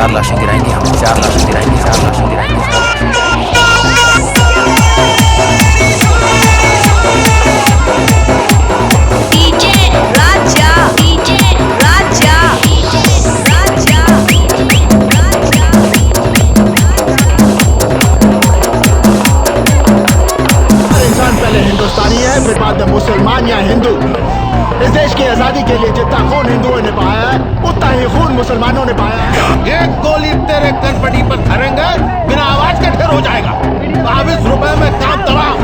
4 लाशें गिराएंगे हम, 4 लाशें गिराएंगे, 4 लाशें गिराएंगे, 4 लाशें हिंदुस्तानी है, फिर बाद में मुसलमान या हिंदू। इस देश की आजादी के लिए जितना खून हिंदुओं ने बहाया है, उतना ही खून मुसलमानों ने बहाया है। एक गोली तेरे कनपटी पर धरेंगे, बिना आवाज के ढेर हो जाएगा। 22 रुपए में काम तमाम।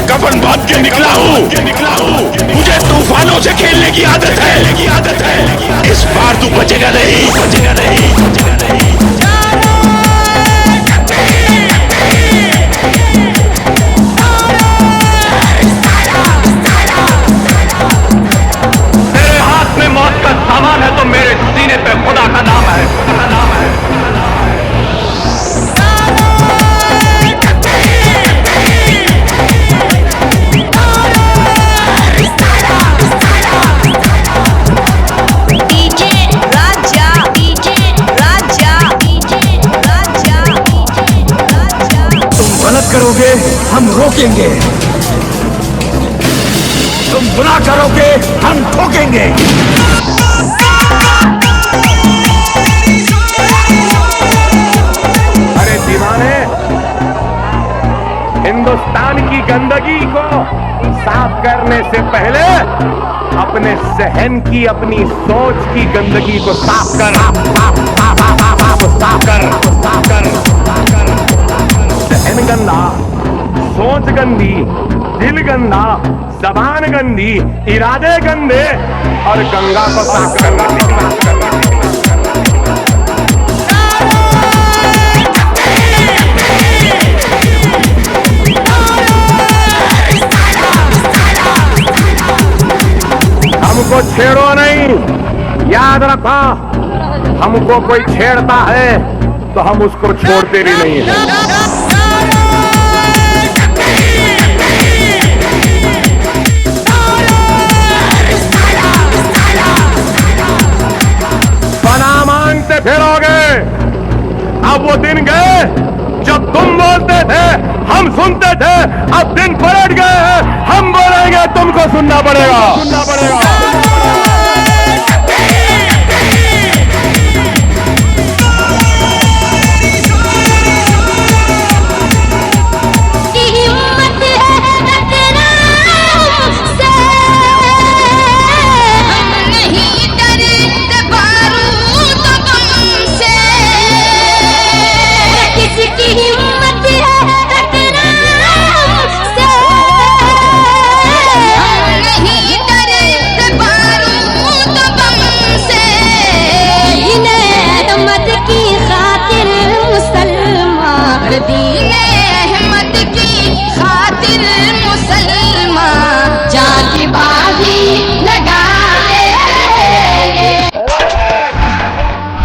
कफन बांध के निकला हूँ, मुझे तूफानों से खेलने की आदत है। इस बार तू बचेगा नहीं, बचेगा नहीं, बचेगा नहीं। मेरे हाथ में मौत का सामान है तो मेरे सीने पे खुदा का नाम है, खुदा का नाम है। करोगे हम रोकेंगे, तुम गुनाह करोगे हम ठोकेंगे। अरे दीवाने, हिंदुस्तान की गंदगी को साफ करने से पहले अपने सहन की, अपनी सोच की गंदगी को साफ कर, साफ कर। सहन गंदा, सोच गंदी, दिल गंदा, जबान गंदी, इरादे गंदे और गंगा को साफ करना। हमको छेड़ो नहीं, याद रखो, हमको कोई छेड़ता है तो हम उसको छोड़ते भी नहीं हैं। फिरोगे, अब वो दिन गए जब तुम बोलते थे हम सुनते थे, अब दिन पलट गए हैं, हम बोलेंगे तुमको सुनना पड़ेगा।